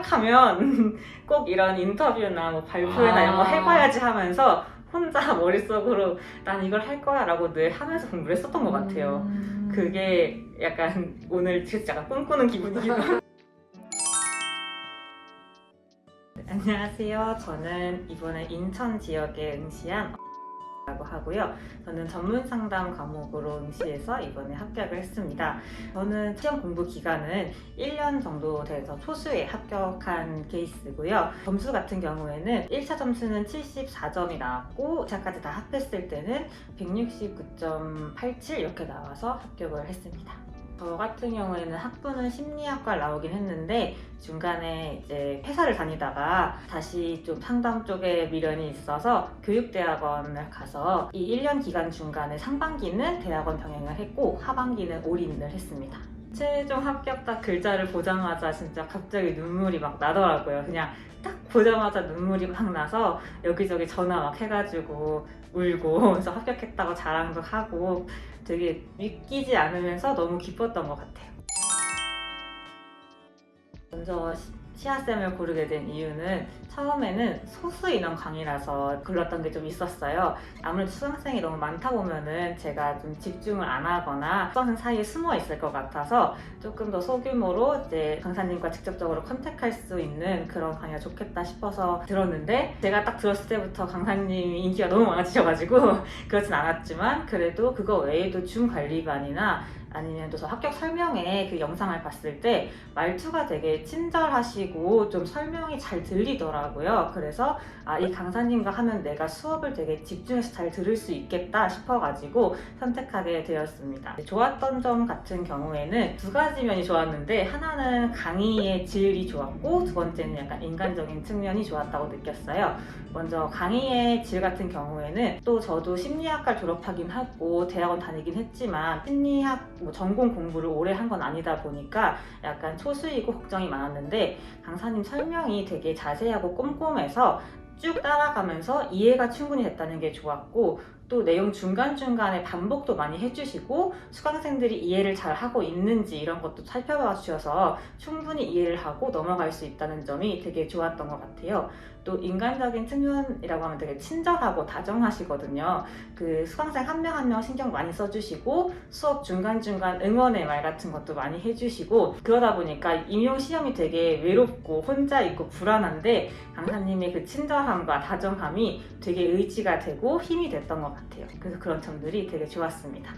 합격하면 꼭 이런 인터뷰나 뭐 발표회나 이런 거 해봐야지 하면서 혼자 머릿속으로 난 이걸 할 거야 라고 늘 하면서 공부를 했었던 것 같아요. 그게 약간 오늘 진짜 약간 꿈꾸는 기분이기도 하고. 안녕하세요. 저는 이번에 인천 지역에 응시한 라고 하고요. 저는 전문 상담 과목으로 응시해서 이번에 합격을 했습니다. 저는 시험 공부 기간은 1년 정도 돼서 초수에 합격한 케이스고요. 점수 같은 경우에는 1차 점수는 74점이 나왔고 2차까지 다 합했을 때는 169.87 이렇게 나와서 합격을 했습니다. 저 같은 경우에는 학부는 심리학과를 나오긴 했는데 중간에 이제 회사를 다니다가 다시 좀 상담 쪽에 미련이 있어서 교육대학원을 가서 이 1년 기간 중간에 상반기는 대학원 병행을 했고 하반기는 올인을 했습니다. 최종 합격 딱 글자를 보자마자 진짜 갑자기 눈물이 막 나더라고요. 그냥 딱 보자마자 눈물이 막 나서 여기저기 전화 막 해가지고 울고 그래서 합격했다고 자랑도 하고 되게 믿기지 않으면서 너무 기뻤던 것 같아요. 먼저 시아쌤을 고르게 된 이유는 처음에는 소수 인원 강의라서 골랐던 게 좀 있었어요. 아무래도 수강생이 너무 많다 보면은 제가 좀 집중을 안 하거나 수강생 사이에 숨어 있을 것 같아서 조금 더 소규모로 이제 강사님과 직접적으로 컨택할 수 있는 그런 강의가 좋겠다 싶어서 들었는데 제가 딱 들었을 때부터 강사님이 인기가 너무 많아지셔가지고 그렇진 않았지만 그래도 그거 외에도 줌관리반이나 아니면 또 합격 설명회 그 영상을 봤을 때 말투가 되게 친절하시고 좀 설명이 잘 들리더라고요. 그래서 이 강사님과 하면 내가 수업을 되게 집중해서 잘 들을 수 있겠다 싶어가지고 선택하게 되었습니다. 좋았던 점 같은 경우에는 두 가지 면이 좋았는데 하나는 강의의 질이 좋았고 두 번째는 약간 인간적인 측면이 좋았다고 느꼈어요. 먼저 강의의 질 같은 경우에는 또 저도 심리학과를 졸업하긴 하고 대학원 다니긴 했지만 심리학 전공 공부를 오래 한 건 아니다 보니까 약간 초수이고 걱정이 많았는데 강사님 설명이 되게 자세하고 꼼꼼해서 쭉 따라가면서 이해가 충분히 됐다는 게 좋았고 또 내용 중간중간에 반복도 많이 해주시고 수강생들이 이해를 잘 하고 있는지 이런 것도 살펴봐 주셔서 충분히 이해를 하고 넘어갈 수 있다는 점이 되게 좋았던 것 같아요. 또 인간적인 측면이라고 하면 되게 친절하고 다정하시거든요. 그 수강생 한 명 한 명 신경 많이 써주시고 수업 중간중간 응원의 말 같은 것도 많이 해주시고 그러다 보니까 임용 시험이 되게 외롭고 혼자 있고 불안한데 강사님의 그 친절함과 다정함이 되게 의지가 되고 힘이 됐던 것 같아요. 그래서 그런 점들이 되게 좋았습니다.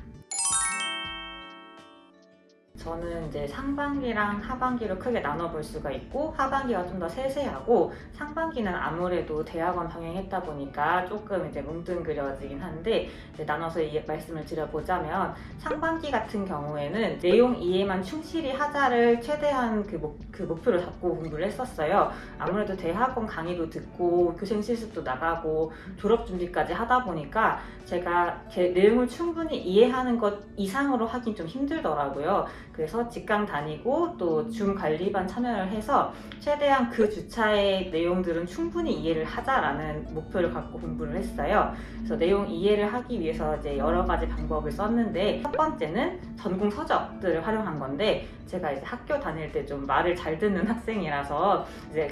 저는 이제 상반기랑 하반기로 크게 나눠볼 수가 있고 하반기가 좀 더 세세하고 상반기는 아무래도 대학원 병행했다 보니까 조금 이제 뭉뚱그려지긴 한데 이제 나눠서 말씀을 드려보자면 상반기 같은 경우에는 내용 이해만 충실히 하자를 최대한 그 목표를 잡고 공부를 했었어요. 아무래도 대학원 강의도 듣고 교생 실습도 나가고 졸업 준비까지 하다 보니까 제가 내용을 충분히 이해하는 것 이상으로 하긴 좀 힘들더라고요. 그래서 직강 다니고 또 줌 관리반 참여를 해서 최대한 그 주차의 내용들은 충분히 이해를 하자라는 목표를 갖고 공부를 했어요. 그래서 내용 이해를 하기 위해서 이제 여러 가지 방법을 썼는데 첫 번째는 전공 서적들을 활용한 건데 제가 이제 학교 다닐 때 좀 말을 잘 듣는 학생이라서 이제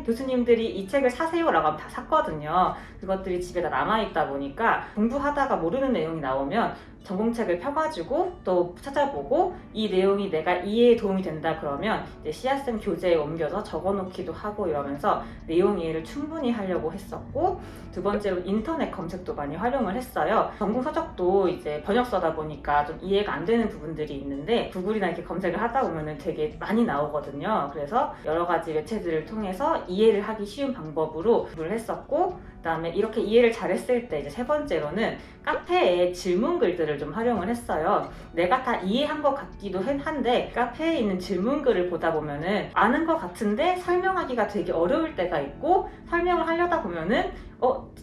교수님들이 이 책을 사세요라고 하면 다 샀거든요. 그것들이 집에 다 남아있다 보니까 공부하다가 모르는 내용이 나오면 전공책을 펴가지고 또 찾아보고 이 내용이 내가 이해에 도움이 된다 그러면 이제 시아쌤 교재에 옮겨서 적어놓기도 하고 이러면서 내용 이해를 충분히 하려고 했었고 두 번째로 인터넷 검색도 많이 활용을 했어요. 전공 서적도 이제 번역서다 보니까 좀 이해가 안 되는 부분들이 있는데 구글이나 이렇게 검색을 하다 보면은 되게 많이 나오거든요. 그래서 여러 가지 매체들을 통해서 이해를 하기 쉬운 방법으로 공부를 했었고 그다음에 이렇게 이해를 잘했을 때 이제 세 번째로는 카페에 질문글들을 좀 활용을 했어요. 내가 다 이해한 것 같기도 한데 카페에 있는 질문글을 보다 보면은 아는 것 같은데 설명하기가 되게 어려울 때가 있고 설명을 하려다 보면은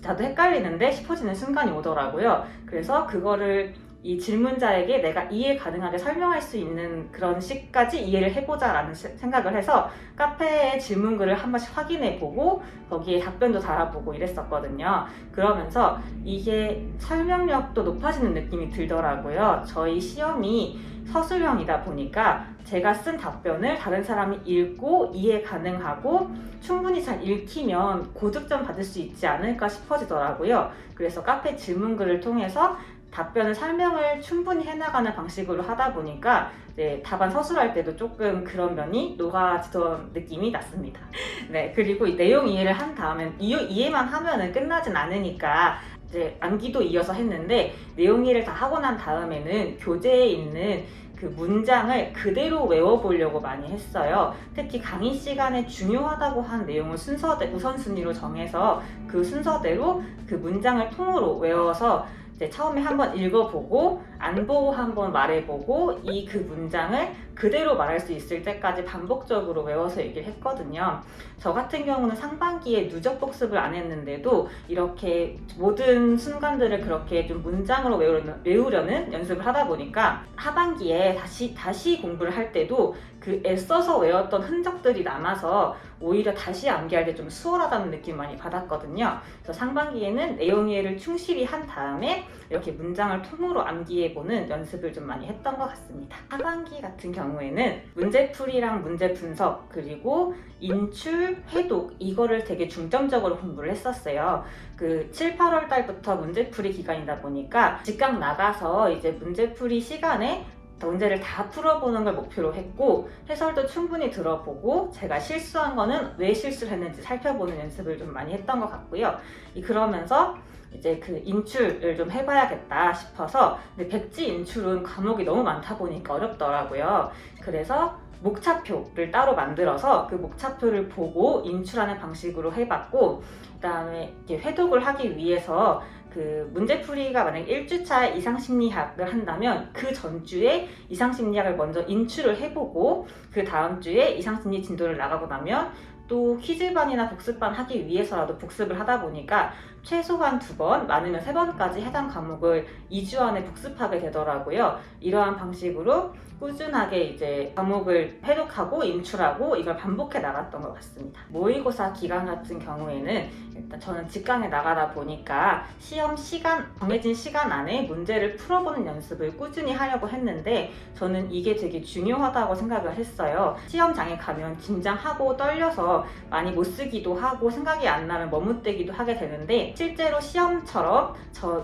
나도 헷갈리는데 싶어지는 순간이 오더라고요. 그래서 그거를 이 질문자에게 내가 이해 가능하게 설명할 수 있는 그런 식까지 이해를 해보자라는 생각을 해서 카페에 질문글을 한 번씩 확인해보고 거기에 답변도 달아보고 이랬었거든요. 그러면서 이게 설명력도 높아지는 느낌이 들더라고요. 저희 시험이 서술형이다 보니까 제가 쓴 답변을 다른 사람이 읽고 이해 가능하고 충분히 잘 읽히면 고득점 받을 수 있지 않을까 싶어지더라고요. 그래서 카페 질문글을 통해서 답변을 설명을 충분히 해나가는 방식으로 하다 보니까 이제 답안 서술할 때도 조금 그런 면이 녹아지던 느낌이 났습니다. 네, 그리고 이 내용 이해를 한 다음엔 이해만 하면은 끝나진 않으니까 이제 암기도 이어서 했는데 내용 이해를 다 하고 난 다음에는 교재에 있는 그 문장을 그대로 외워보려고 많이 했어요. 특히 강의 시간에 중요하다고 한 내용을 우선순위로 정해서 그 순서대로 그 문장을 통으로 외워서 처음에 한번 읽어보고 안 보고 한번 말해보고 그 문장을 그대로 말할 수 있을 때까지 반복적으로 외워서 얘기를 했거든요. 저 같은 경우는 상반기에 누적 복습을 안 했는데도 이렇게 모든 순간들을 그렇게 좀 문장으로 외우려는 연습을 하다 보니까 하반기에 다시 공부를 할 때도 그 애써서 외웠던 흔적들이 남아서 오히려 다시 암기할 때 좀 수월하다는 느낌 많이 받았거든요. 그래서 상반기에는 내용 이해를 충실히 한 다음에 이렇게 문장을 통으로 암기해보는 연습을 좀 많이 했던 것 같습니다. 하반기 같은 경우에는 문제풀이랑 문제 분석 그리고 인출, 회독 이거를 되게 중점적으로 공부를 했었어요. 그 7, 8월 달부터 문제풀이 기간이다 보니까 직강 나가서 이제 문제풀이 시간에 문제를 다 풀어보는 걸 목표로 했고 해설도 충분히 들어보고 제가 실수한 거는 왜 실수를 했는지 살펴보는 연습을 좀 많이 했던 것 같고요. 그러면서 이제 그 인출을 좀 해봐야겠다 싶어서 근데 백지 인출은 과목이 너무 많다 보니까 어렵더라고요. 그래서 목차표를 따로 만들어서 그 목차표를 보고 인출하는 방식으로 해봤고 그다음에 회독을 하기 위해서 그 문제풀이가 만약에 1주차에 이상심리학을 한다면 그 전주에 이상심리학을 먼저 인출을 해보고 그 다음 주에 이상심리 진도를 나가고 나면 또 퀴즈반이나 복습반 하기 위해서라도 복습을 하다 보니까 최소한 2번, 많으면 3번까지 해당 과목을 2주 안에 복습하게 되더라고요. 이러한 방식으로 꾸준하게 이제 과목을 회독하고 인출하고 이걸 반복해 나갔던 것 같습니다. 모의고사 기간 같은 경우에는 일단 저는 직강에 나가다 보니까 시험 시간, 정해진 시간 안에 문제를 풀어보는 연습을 꾸준히 하려고 했는데 저는 이게 되게 중요하다고 생각을 했어요. 시험장에 가면 긴장하고 떨려서 많이 못 쓰기도 하고 생각이 안 나면 머뭇대기도 하게 되는데 실제로 시험처럼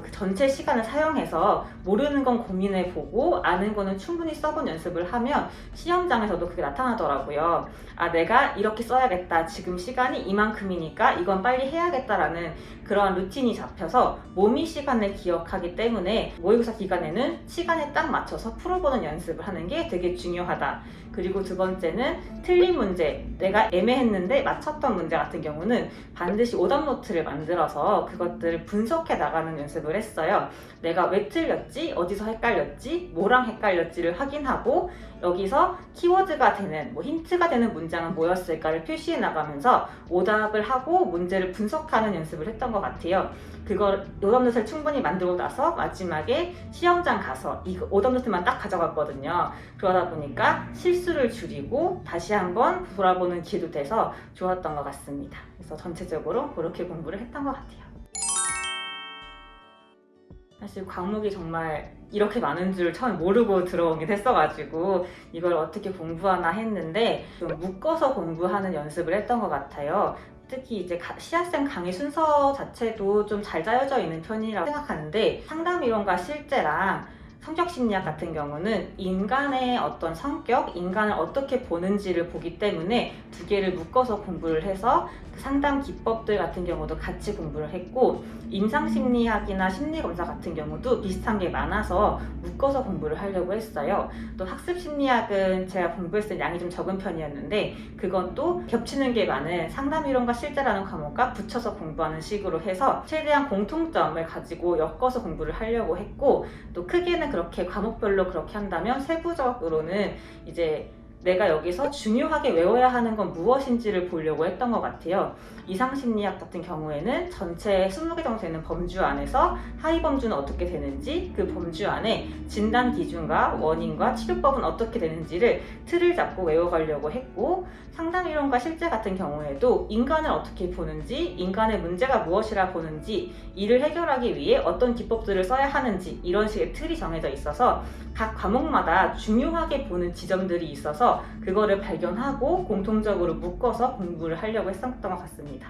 그 전체 시간을 사용해서 모르는 건 고민해보고 아는 거는 충분히 써본 연습을 하면 시험장에서도 그게 나타나더라고요. 아, 내가 이렇게 써야겠다. 지금 시간이 이만큼이니까 이건 빨리 해야겠다라는 그러한 루틴이 잡혀서 몸이 시간을 기억하기 때문에 모의고사 기간에는 시간에 딱 맞춰서 풀어보는 연습을 하는 게 되게 중요하다. 그리고 2번째는 틀린 문제, 내가 애매했는데 맞췄던 문제 같은 경우는 반드시 오답 노트를 만들어서 그것들을 분석해 나가는 연습을 했어요. 내가 왜 틀렸지, 어디서 헷갈렸지, 뭐랑 헷갈렸지를 확인하고 여기서 키워드가 되는, 힌트가 되는 문장은 뭐였을까를 표시해 나가면서 오답을 하고 문제를 분석하는 연습을 했던 것 같아요. 그걸 오답 노트를 충분히 만들고 나서 마지막에 시험장 가서 이 오답 노트만 딱 가져갔거든요. 그러다 보니까 실수를 줄이고 다시 한번 돌아보는 기회도 돼서 좋았던 것 같습니다. 그래서 전체적으로 그렇게 공부를 했던 것 같아요. 사실 과목이 정말 이렇게 많은 줄 처음 모르고 들어오긴 했어가지고 이걸 어떻게 공부하나 했는데 좀 묶어서 공부하는 연습을 했던 것 같아요. 특히 이제 시학생 강의 순서 자체도 좀 잘 짜여져 있는 편이라고 생각하는데 상담이론과 실제랑 성격심리학 같은 경우는 인간의 어떤 성격, 인간을 어떻게 보는지를 보기 때문에 2개를 묶어서 공부를 해서 그 상담 기법들 같은 경우도 같이 공부를 했고 임상심리학이나 심리검사 같은 경우도 비슷한 게 많아서 묶어서 공부를 하려고 했어요. 또 학습심리학은 제가 공부했을 양이 좀 적은 편이었는데 그건 또 겹치는 게 많은 상담이론과 실제라는 과목과 붙여서 공부하는 식으로 해서 최대한 공통점을 가지고 엮어서 공부를 하려고 했고 또 크게는 그렇게 과목별로 그렇게 한다면 세부적으로는 이제 내가 여기서 중요하게 외워야 하는 건 무엇인지를 보려고 했던 것 같아요. 이상심리학 같은 경우에는 전체 20개 정도 되는 범주 안에서 하위 범주는 어떻게 되는지, 그 범주 안에 진단 기준과 원인과 치료법은 어떻게 되는지를 틀을 잡고 외워가려고 했고, 상담이론과 실제 같은 경우에도 인간을 어떻게 보는지, 인간의 문제가 무엇이라 보는지, 이를 해결하기 위해 어떤 기법들을 써야 하는지, 이런 식의 틀이 정해져 있어서 각 과목마다 중요하게 보는 지점들이 있어서 그거를 발견하고 공통적으로 묶어서 공부를 하려고 했었던 것 같습니다.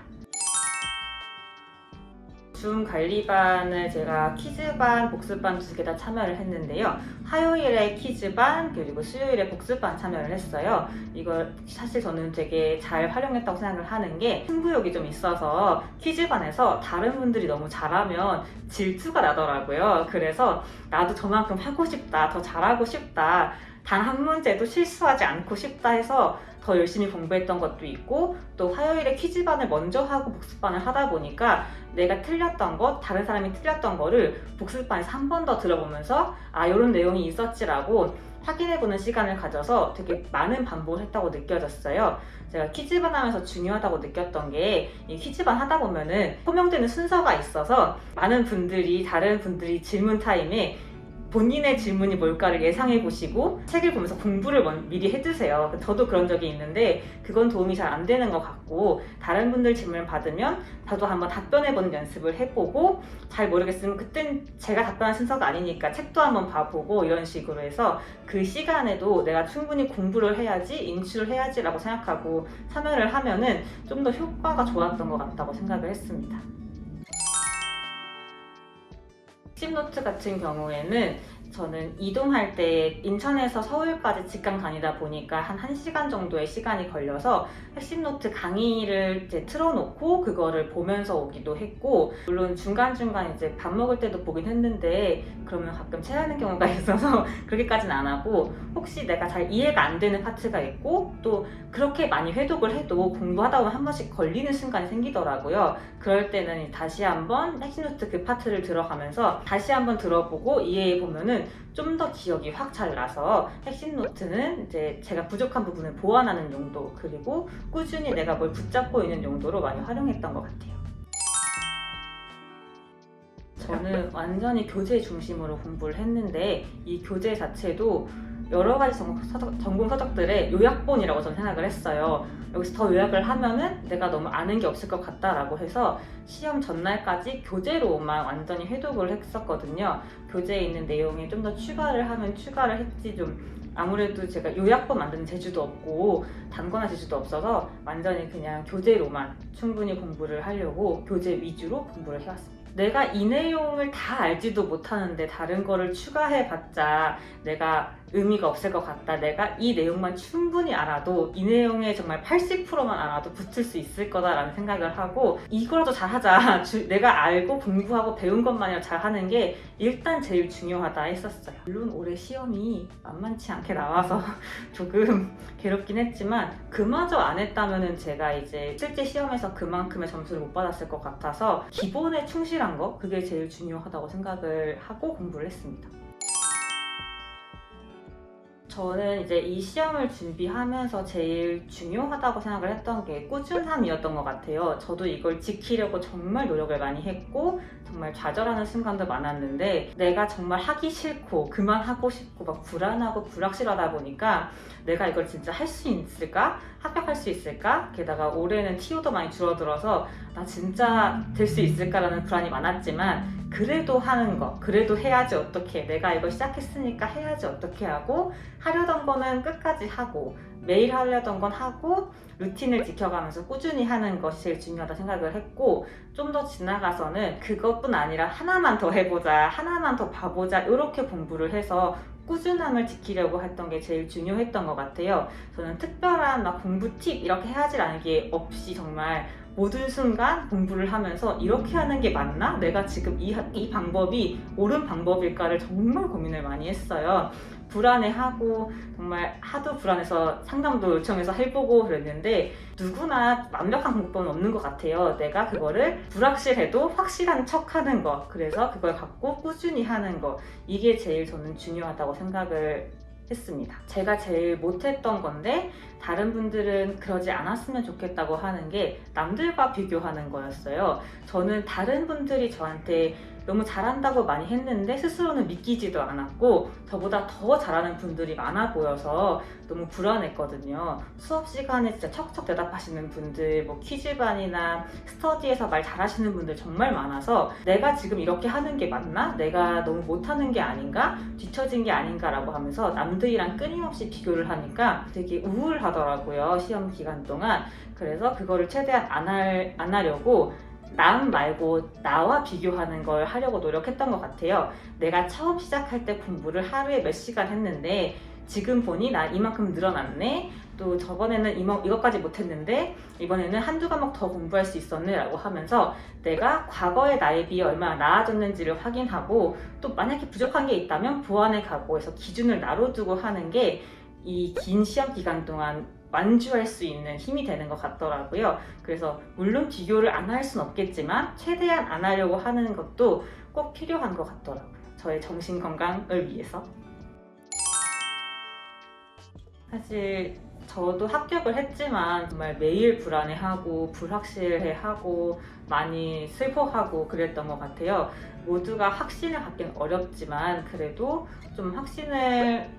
줌 관리반을 제가 퀴즈반, 복습반 2개 다 참여를 했는데요. 화요일에 퀴즈반, 그리고 수요일에 복습반 참여를 했어요. 이걸 사실 저는 되게 잘 활용했다고 생각을 하는 게 승부욕이 좀 있어서 퀴즈반에서 다른 분들이 너무 잘하면 질투가 나더라고요. 그래서 나도 저만큼 하고 싶다, 더 잘하고 싶다, 단 한 문제도 실수하지 않고 싶다 해서 더 열심히 공부했던 것도 있고, 또 화요일에 퀴즈반을 먼저 하고 복습반을 하다 보니까 내가 틀렸던 것, 다른 사람이 틀렸던 거를 복습반에서 한 번 더 들어보면서 아, 이런 내용이 있었지라고 확인해보는 시간을 가져서 되게 많은 반복을 했다고 느껴졌어요. 제가 퀴즈반 하면서 중요하다고 느꼈던 게, 이 퀴즈반 하다 보면은 호명되는 순서가 있어서 많은 분들이, 다른 분들이 질문 타임에 본인의 질문이 뭘까를 예상해 보시고 책을 보면서 공부를 미리 해두세요. 저도 그런 적이 있는데 그건 도움이 잘 안 되는 것 같고, 다른 분들 질문을 받으면 저도 한번 답변해보는 연습을 해보고, 잘 모르겠으면 그땐 제가 답변한 순서가 아니니까 책도 한번 봐보고, 이런 식으로 해서 그 시간에도 내가 충분히 공부를 해야지, 인출을 해야지 라고 생각하고 참여를 하면은 좀 더 효과가 좋았던 것 같다고 생각을 했습니다. 핵심노트 같은 경우에는 저는 이동할 때 인천에서 서울까지 직강 다니다 보니까 한 1시간 정도의 시간이 걸려서 핵심노트 강의를 이제 틀어놓고 그거를 보면서 오기도 했고, 물론 중간중간 이제 밥 먹을 때도 보긴 했는데 그러면 가끔 체하는 경우가 있어서 그렇게까지는 안 하고, 혹시 내가 잘 이해가 안 되는 파트가 있고 또 그렇게 많이 회독을 해도 공부하다 보면 한 번씩 걸리는 순간이 생기더라고요. 그럴 때는 다시 한번 핵심노트 그 파트를 들어가면서 다시 한번 들어보고 이해해보면은 좀 더 기억이 확 잘 나서, 핵심 노트는 이제 제가 부족한 부분을 보완하는 용도, 그리고 꾸준히 내가 뭘 붙잡고 있는 용도로 많이 활용했던 것 같아요. 저는 완전히 교재 중심으로 공부를 했는데, 이 교재 자체도 여러 가지 전공 서적들의 요약본이라고 저는 생각을 했어요. 여기서 더 요약을 하면은 내가 너무 아는 게 없을 것 같다라고 해서 시험 전날까지 교재로만 완전히 회독을 했었거든요. 교재에 있는 내용에 좀 더 추가를 하면 추가를 했지, 좀 아무래도 제가 요약본 만드는 재주도 없고 단권한 재주도 없어서 완전히 그냥 교재로만 충분히 공부를 하려고 교재 위주로 공부를 해왔습니다. 내가 이 내용을 다 알지도 못하는데 다른 거를 추가해봤자 내가 의미가 없을 것 같다. 내가 이 내용만 충분히 알아도, 이 내용의 정말 80%만 알아도 붙을 수 있을 거다라는 생각을 하고, 이거라도 잘하자. 내가 알고 공부하고 배운 것만이라도 잘하는 게 일단 제일 중요하다 했었어요. 물론 올해 시험이 만만치 않게 나와서 조금 괴롭긴 했지만, 그마저 안 했다면은 제가 이제 실제 시험에서 그만큼의 점수를 못 받았을 것 같아서 기본에 충실한 거, 그게 제일 중요하다고 생각을 하고 공부를 했습니다. 저는 이제 이 시험을 준비하면서 제일 중요하다고 생각을 했던 게 꾸준함이었던 것 같아요. 저도 이걸 지키려고 정말 노력을 많이 했고 정말 좌절하는 순간도 많았는데, 내가 정말 하기 싫고 그만하고 싶고 막 불안하고 불확실하다 보니까 내가 이걸 진짜 할 수 있을까? 합격할 수 있을까? 게다가 올해는 TO도 많이 줄어들어서 나 진짜 될 수 있을까라는 불안이 많았지만, 그래도 하는 거, 그래도 해야지 어떻게, 내가 이거 시작했으니까 해야지 어떻게 하고, 하려던 거는 끝까지 하고, 매일 하려던 건 하고, 루틴을 지켜가면서 꾸준히 하는 것이 제일 중요하다 생각을 했고, 좀 더 지나가서는 그것뿐 아니라 하나만 더 해보자, 하나만 더 봐보자, 이렇게 공부를 해서 꾸준함을 지키려고 했던 게 제일 중요했던 것 같아요. 저는 특별한 막 공부 팁 이렇게 해야지라는 게 없이 정말 모든 순간 공부를 하면서 이렇게 하는 게 맞나? 내가 지금 이 방법이 옳은 방법일까를 정말 고민을 많이 했어요. 불안해하고 정말 하도 불안해서 상담도 요청해서 해보고 그랬는데, 누구나 완벽한 방법은 없는 것 같아요. 내가 그거를 불확실해도 확실한 척 하는 거, 그래서 그걸 갖고 꾸준히 하는 거, 이게 제일 저는 중요하다고 생각을 했습니다. 제가 제일 못했던 건데 다른 분들은 그러지 않았으면 좋겠다고 하는 게 남들과 비교하는 거였어요. 저는 다른 분들이 저한테 너무 잘한다고 많이 했는데 스스로는 믿기지도 않았고 저보다 더 잘하는 분들이 많아 보여서 너무 불안했거든요. 수업 시간에 진짜 척척 대답하시는 분들, 뭐 퀴즈반이나 스터디에서 말 잘하시는 분들 정말 많아서 내가 지금 이렇게 하는 게 맞나? 내가 너무 못하는 게 아닌가? 뒤처진 게 아닌가라고 하면서 남들이랑 끊임없이 비교를 하니까 되게 우울하더라고요. 시험 기간 동안. 그래서 그거를 최대한 안 하려고 남 말고 나와 비교하는 걸 하려고 노력했던 것 같아요. 내가 처음 시작할 때 공부를 하루에 몇 시간 했는데 지금 보니 나 이만큼 늘어났네. 또 저번에는 이것까지 못했는데 이번에는 한두 과목 더 공부할 수 있었네 라고 하면서 내가 과거의 나에 비해 얼마나 나아졌는지를 확인하고 또 만약에 부족한 게 있다면 보완해 가고 해서 기준을 나로 두고 하는 게 이 긴 시험 기간 동안 완주할 수 있는 힘이 되는 것 같더라고요. 그래서 물론 비교를 안 할 수는 없겠지만 최대한 안 하려고 하는 것도 꼭 필요한 것 같더라고요. 저의 정신 건강을 위해서. 사실 저도 합격을 했지만 정말 매일 불안해하고 불확실해하고 많이 슬퍼하고 그랬던 것 같아요. 모두가 확신을 갖기는 어렵지만 그래도 좀 확신을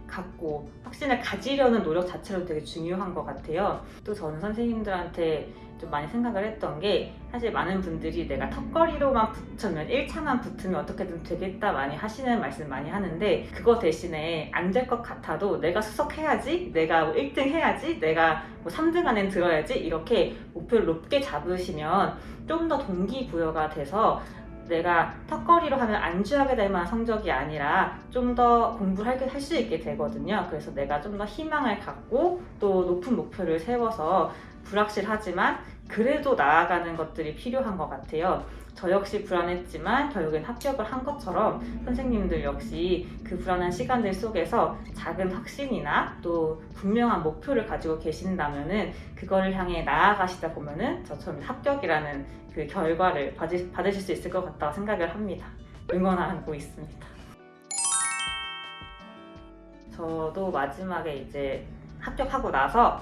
가지려는 노력 자체로 되게 중요한 것 같아요. 또 저는 선생님들한테 좀 많이 생각을 했던 게 사실 많은 분들이 내가 턱걸이로만 붙으면 1차만 붙으면 어떻게든 되겠다 많이 하시는 말씀 많이 하는데 그거 대신에 안 될 것 같아도 내가 수석해야지, 내가 뭐 1등 해야지, 내가 뭐 3등 안에 들어야지 이렇게 목표를 높게 잡으시면 좀 더 동기부여가 돼서 내가 턱걸이로 하면 안주하게 될 만한 성적이 아니라 좀 더 공부를 할 수 있게 되거든요. 그래서 내가 좀 더 희망을 갖고 또 높은 목표를 세워서 불확실하지만 그래도 나아가는 것들이 필요한 것 같아요. 저 역시 불안했지만 결국엔 합격을 한 것처럼 선생님들 역시 그 불안한 시간들 속에서 작은 확신이나 또 분명한 목표를 가지고 계신다면은 그거를 향해 나아가시다 보면은 저처럼 합격이라는 그 결과를 받으실 수 있을 것 같다고 생각을 합니다. 응원하고 있습니다. 저도 마지막에 이제 합격하고 나서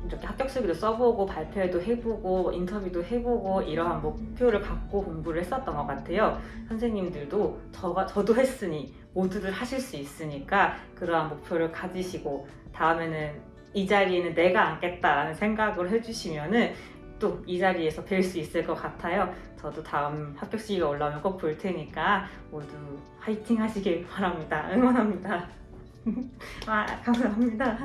이렇게 합격수기도 써보고 발표도 해보고 인터뷰도 해보고 이러한 목표를 갖고 공부를 했었던 것 같아요. 선생님들도 저도 했으니 모두들 하실 수 있으니까 그러한 목표를 가지시고 다음에는 이 자리에는 내가 앉겠다라는 생각을 해주시면은 또 이 자리에서 뵐 수 있을 것 같아요. 저도 다음 합격시기가 올라오면 꼭 볼 테니까 모두 화이팅 하시길 바랍니다. 응원합니다. 감사합니다.